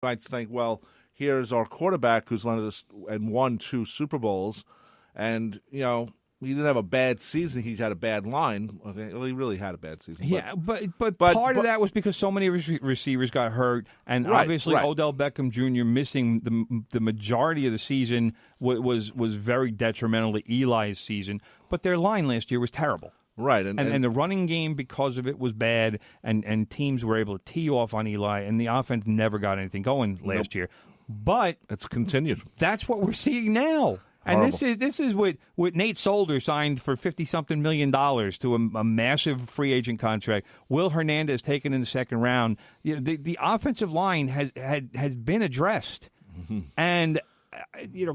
might think, well, here's our quarterback who's led us and won 2 Super Bowls, and he didn't have a bad season. He had a bad line. Okay, well, he really had a bad season. Yeah, but part of that was because so many receivers got hurt, and obviously Odell Beckham Jr. missing the majority of the season was very detrimental to Eli's season. But their line last year was terrible. Right, and the running game because of it was bad, and teams were able to tee off on Eli, and the offense never got anything going last year. But it's continued. That's what we're seeing now. And this is what Nate Solder signed for $50-something million to a massive free agent contract. Will Hernandez taken in the second round. The offensive line has been addressed, and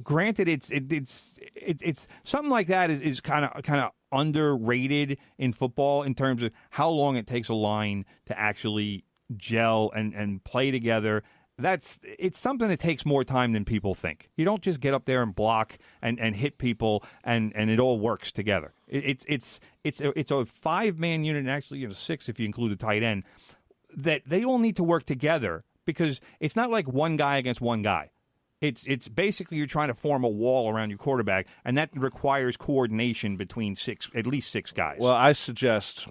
granted, it's something like that is kind of underrated in football in terms of how long it takes a line to actually gel and play together. It's something that takes more time than people think. You don't just get up there and block and hit people and it all works together. It's a 5-man unit, and actually 6 if you include the tight end, that they all need to work together because it's not like one guy against one guy. It's basically you're trying to form a wall around your quarterback, and that requires coordination between at least 6 guys. Well, I suggest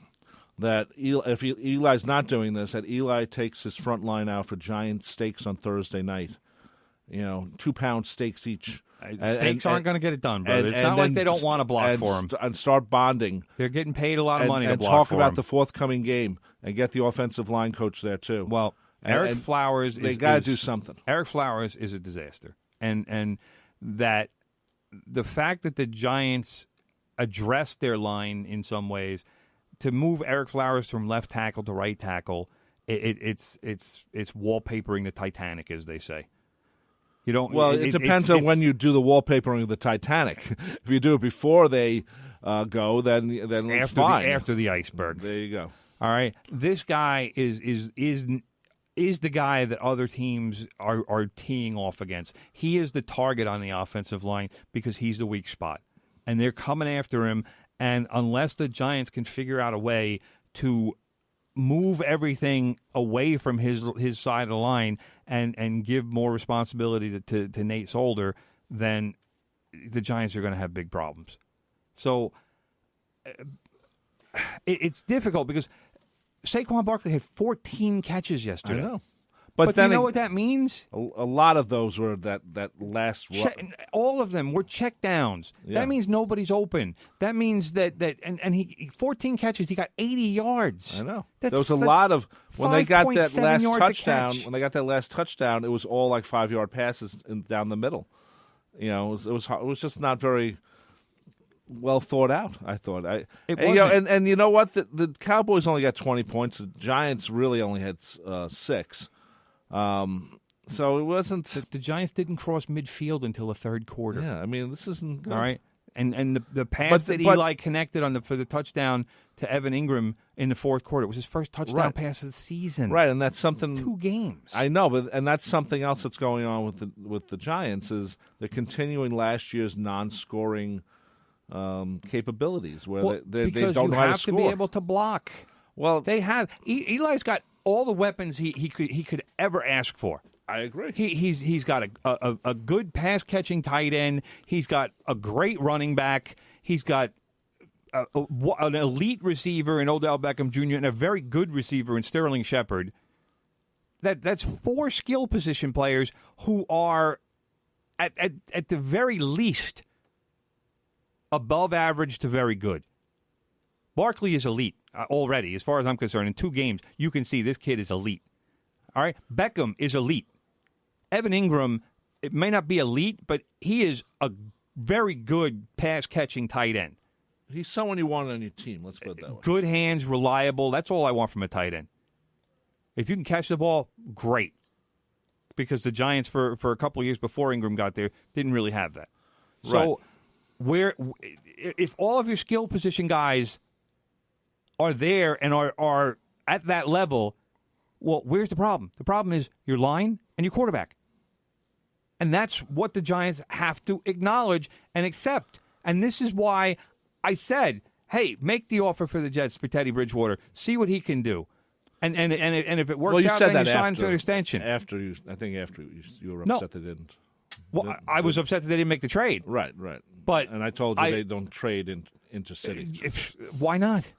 that if Eli's not doing this, that Eli takes his front line out for giant steaks on Thursday night. 2-pound steaks each. Steaks aren't going to get it done, brother. It's not like they don't want to block for them. And start bonding. They're getting paid a lot of money to block talk for about them. the forthcoming game and get the offensive line coach there, too. Well, Eric Flowers they got to do something. Eric Flowers is a disaster. And that the fact that the Giants addressed their line in some ways to move Eric Flowers from left tackle to right tackle, it's wallpapering the Titanic, as they say. You don't. Well, it depends on when you do the wallpapering of the Titanic. If you do it before they go, then it's fine. After the iceberg. There you go. All right. This guy is the guy that other teams are teeing off against. He is the target on the offensive line because he's the weak spot, and they're coming after him. And unless the Giants can figure out a way to move everything away from his side of the line and give more responsibility to Nate Solder, then the Giants are going to have big problems. So it's difficult because Saquon Barkley had 14 catches yesterday. I know. But do you know what that means? A lot of those were that last all of them were check downs. Yeah. That means nobody's open. That means that he 14 catches, he got 80 yards. I know. There was a lot of when they got that last touchdown. When they got that last touchdown, it was all like 5-yard passes down the middle. It was just not very well thought out, I thought. And you know what? The Cowboys only got 20 points. The Giants really only had 6. So it wasn't. The Giants didn't cross midfield until the third quarter. Yeah, I mean, this isn't good. All right. And the pass that Eli connected for the touchdown to Evan Ingram in the fourth quarter was his first touchdown pass of the season. Right, and that's something. 2 games. I know, and that's something else that's going on with the Giants is they're continuing last year's non-scoring capabilities where they don't know how to score. Because you have to be able to block. Well, they have. Eli's got all the weapons he could ever ask for. I agree. He's got a good pass catching tight end. He's got a great running back. He's got an elite receiver in Odell Beckham Jr. and a very good receiver in Sterling Shepard. That's 4 skill position players who are at the very least above average to very good. Barkley is elite already, as far as I'm concerned. In 2 games, you can see this kid is elite. All right? Beckham is elite. Evan Ingram, it may not be elite, but he is a very good pass-catching tight end. He's someone you want on your team. Let's put it that way. Good hands, reliable. That's all I want from a tight end. If you can catch the ball, great. Because the Giants, for a couple of years before Ingram got there, didn't really have that. So, if all of your skill position guys are there and are at that level, well, where's the problem? The problem is your line and your quarterback. And that's what the Giants have to acknowledge and accept. And this is why I said, hey, make the offer for the Jets for Teddy Bridgewater. See what he can do. And if it works well, you out, said then that you sign after, to an extension. After you were upset they didn't. Well, I was upset that they didn't make the trade. Right. And I told you they don't trade into city. Why not?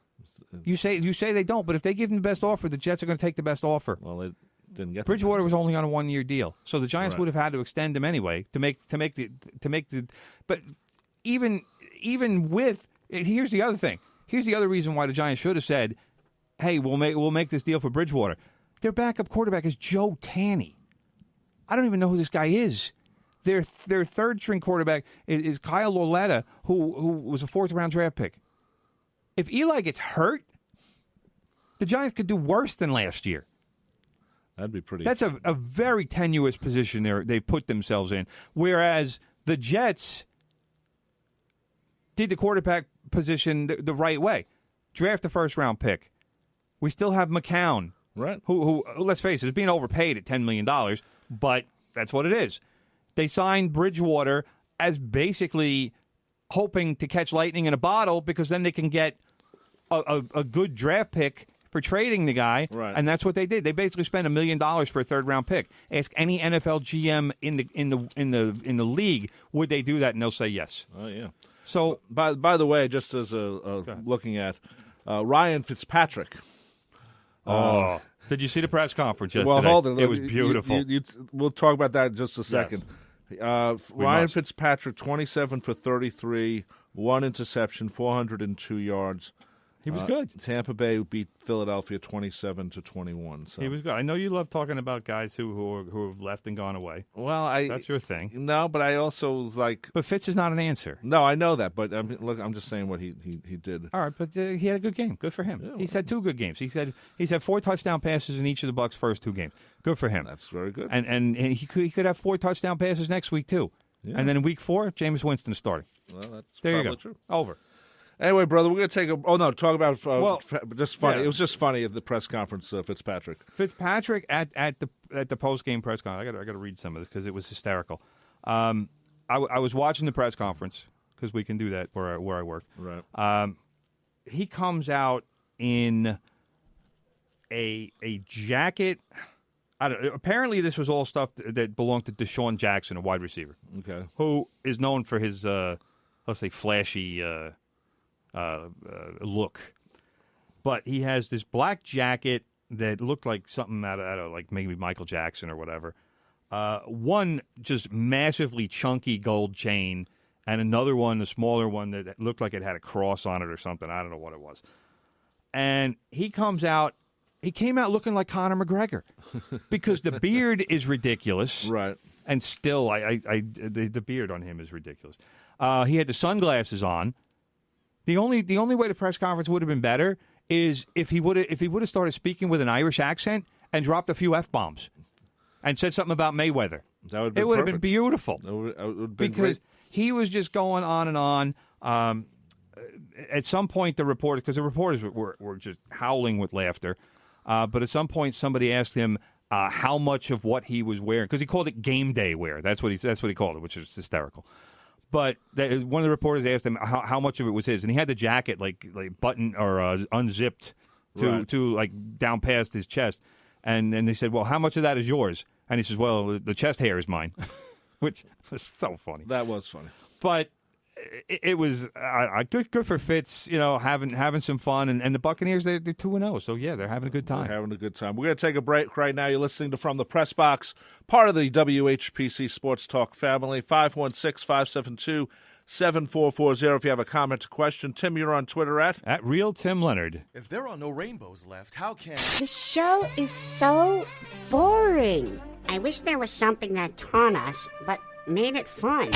You say they don't, but if they give them the best offer, the Jets are going to take the best offer. Well, it didn't get. Bridgewater was only on a 1-year deal, so the Giants would have had to extend him anyway to make the. But even with, here's the other thing. Here's the other reason why the Giants should have said, "Hey, we'll make this deal for Bridgewater." Their backup quarterback is Joe Tanney. I don't even know who this guy is. Their third-string quarterback is Kyle Lauletta, who was a 4th-round draft pick. If Eli gets hurt, the Giants could do worse than last year. That'd be pretty. That's a very tenuous position they put themselves in. Whereas the Jets did the quarterback position the right way. Draft the first-round pick. We still have McCown, right? Who let's face it, is being overpaid at $10 million, but that's what it is. They signed Bridgewater as basically hoping to catch lightning in a bottle because then they can get a good draft pick for trading the guy, right. And that's what they did. They basically spent $1 million for a 3rd-round pick. Ask any NFL GM in the league, would they do that? And they'll say yes. Oh yeah. So by the way, just as looking at Ryan Fitzpatrick. Did you see the press conference yesterday? Well, hold on. It was beautiful. We'll talk about that in just a second. Yes. Ryan Fitzpatrick, 27 for 33, 1 interception, 402 yards. He was good. Tampa Bay beat Philadelphia 27-21. So. He was good. I know you love talking about guys who have left and gone away. Well, that's your thing. No, but I also like. But Fitz is not an answer. No, I know that, but I'm just saying what he did. All right, but he had a good game. Good for him. Yeah, he's had 2 good games. He's had 4 touchdown passes in each of the Bucs' first 2 games. Good for him. That's very good. And he could have 4 touchdown passes next week too. Yeah. And then in week 4, Jameis Winston is starting. Well, that's there probably you go. True. Over. Anyway, brother, we're going to take a. Oh no, talk about just funny. Yeah. It was just funny at the press conference. Fitzpatrick at the post game press conference. I got to read some of this because it was hysterical. I was watching the press conference because we can do that where I work. Right. He comes out in a jacket. Apparently, this was all stuff that belonged to Deshaun Jackson, a wide receiver. Okay. Who is known for his let's say flashy. Look, but he has this black jacket that looked like something out of like maybe Michael Jackson or whatever. One just massively chunky gold chain, and another one, a smaller one that looked like it had a cross on it or something. I don't know what it was. And he comes out. He came out looking like Conor McGregor because the beard is ridiculous, right? And still, the beard on him is ridiculous. He had the sunglasses on. The only way the press conference would have been better is if he would have started speaking with an Irish accent and dropped a few F-bombs and said something about Mayweather. It would have been beautiful. It would have been because great. He was just going on and on. At some point, the reporters were just howling with laughter. But at some point, somebody asked him how much of what he was wearing, because he called it game day wear. That's what he called it, which is hysterical. But one of the reporters asked him how much of it was his, and he had the jacket like button or unzipped to like down past his chest, and they said, "Well, how much of that is yours?" And he says, "Well, the chest hair is mine," which was so funny. That was funny, but it was good for Fitz, having some fun, and the Buccaneers they're 2-0, so yeah, they're having a good time. They're having a good time. We're going to take a break right now. You're listening to From the Press Box, part of the WHPC Sports Talk family. 516-572-7440. If you have a comment or question, Tim, you're on Twitter at Real Tim Leonard. If there are no rainbows left, how can the show is so boring? I wish there was something that taught us, but made it fun.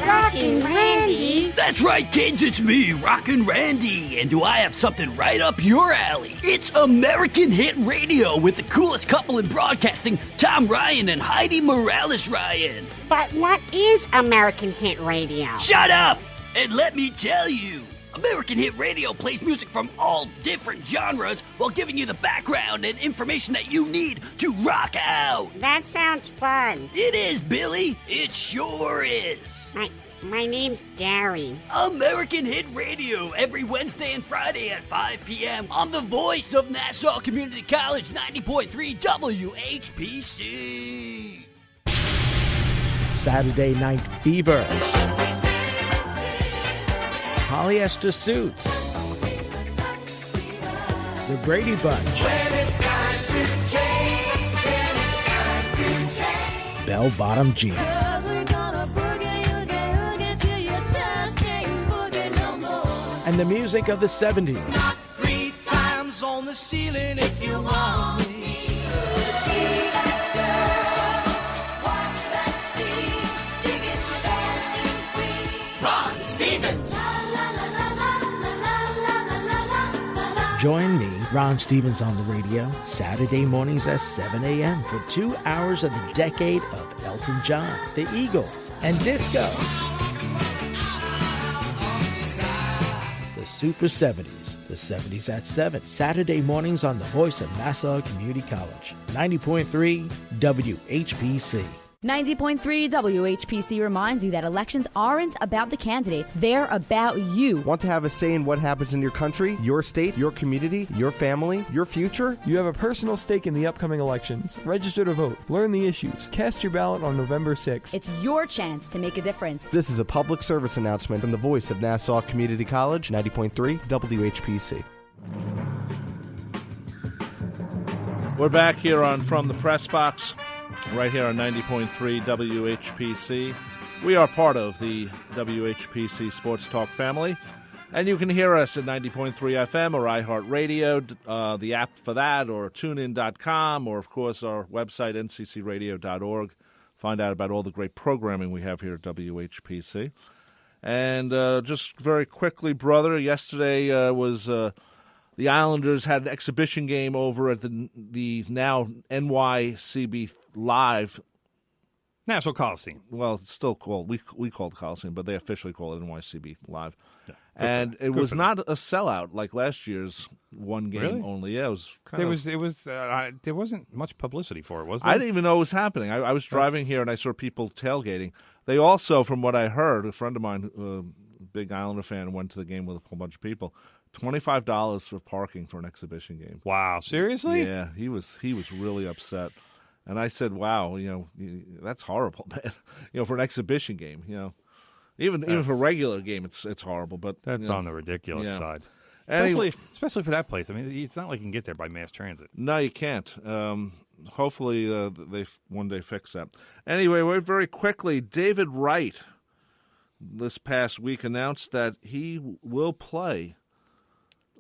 Rockin' Randy! That's right, kids, it's me, Rockin' Randy, and do I have something right up your alley? It's American Hit Radio with the coolest couple in broadcasting, Tom Ryan and Heidi Morales Ryan. But what is American Hit Radio? Shut up, and let me tell you. American Hit Radio plays music from all different genres while giving you the background and information that you need to rock out. That sounds fun. It is, Billy. It sure is. My name's Gary. American Hit Radio every Wednesday and Friday at 5 p.m. on the voice of Nassau Community College 90.3 WHPC. Saturday Night Fever. Polyester Suits. The Brady Bunch. Bell-bottom jeans. And the music of the 70s. Knock 3 times on the ceiling if you want me. Ron Stevens. Join me, Ron Stevens, on the radio, Saturday mornings at 7 a.m. for 2 hours of the decade of Elton John, the Eagles, and disco. The Super 70s, the 70s at 7, Saturday mornings on the voice of Nassau Community College, 90.3 WHPC. 90.3 WHPC reminds you that elections aren't about the candidates, they're about you. Want to have a say in what happens in your country, your state, your community, your family, your future? You have a personal stake in the upcoming elections. Register to vote. Learn the issues. Cast your ballot on November 6th. It's your chance to make a difference. This is a public service announcement from the voice of Nassau Community College, 90.3 WHPC. We're back here on From the Press Box, right here on 90.3 WHPC. We are part of the WHPC Sports Talk family, and you can hear us at 90.3 FM or iHeartRadio, the app for that, or tunein.com, or, of course, our website, nccradio.org. Find out about all the great programming we have here at WHPC. And just very quickly, brother, yesterday was... the Islanders had an exhibition game over at the now NYCB Live. Nassau Coliseum. Well, it's still called, we call it Coliseum, but they officially call it NYCB Live. Yeah, and it was not a sellout like last year's one game really? Only. Yeah, it was there wasn't much publicity for it, was there? I didn't even know it was happening. I was driving here and I saw people tailgating. They also, from what I heard, a friend of mine, a big Islander fan, went to the game with a whole bunch of people. $25 for parking for an exhibition game. Wow, seriously? Yeah, he was really upset, and I said, "Wow, that's horrible, man. For an exhibition game, even for a regular game, it's horrible." But that's on the ridiculous side, especially for that place. I mean, it's not like you can get there by mass transit. No, you can't. Hopefully, they one day fix that. Anyway, very quickly, David Wright this past week announced that he will play.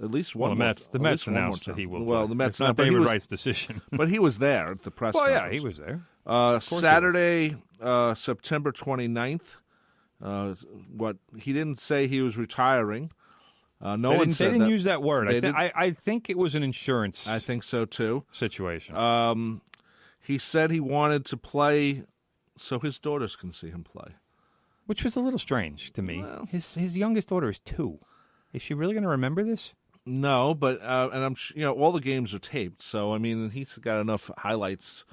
At least one. Well, the Mets announced that he will. Well, the Mets. It's not David Wright's decision, but he was there at the press. Well, conference. yeah, he was there. Saturday, September 29th. What he didn't say he was retiring. They didn't use that word. I think it was an insurance. I think so too. Situation. He said he wanted to play so his daughters can see him play, which was a little strange to me. Well, his youngest daughter is 2. Is she really going to remember this? No, but and I'm all the games are taped, so I mean he's got enough highlights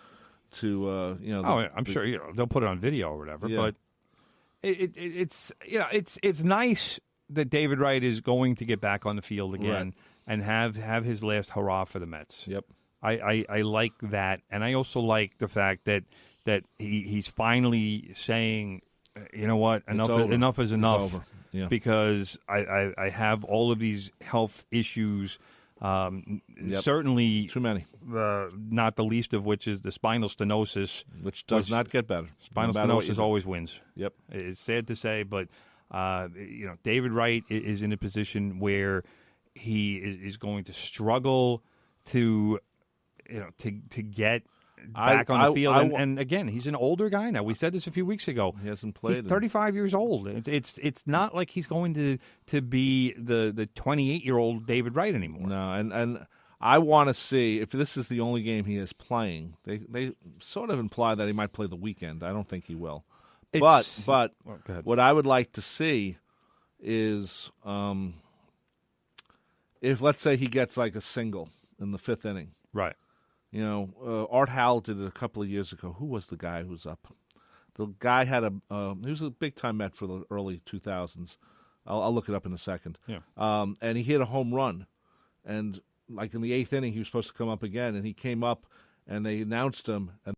to I'm sure they'll put it on video or whatever. Yeah. But it's nice that David Wright is going to get back on the field again and have his last hurrah for the Mets. Yep, I like that, and I also like the fact that he's finally saying, you know what, enough is enough. It's over. Yeah. Because I have all of these health issues, certainly too many. Not the least of which is the spinal stenosis, which does not get better. Spinal stenosis always wins. Yep, it's sad to say, but David Wright is in a position where he is going to struggle to get back on the field, and again, he's an older guy now. We said this a few weeks ago. He hasn't played. He's 35 years old. It's not like he's going to be the 28-year-old David Wright anymore. No, and I want to see if this is the only game he is playing. They sort of imply that he might play the weekend. I don't think he will. But what I would like to see is if, let's say, he gets like a single in the 5th inning. Right. Art Howell did it a couple of years ago. Who was the guy who was up? The guy had he was a big-time Met for the early 2000s. I'll look it up in a second. Yeah. And he hit a home run. And like in the 8th inning, he was supposed to come up again, and he came up, and they announced him, and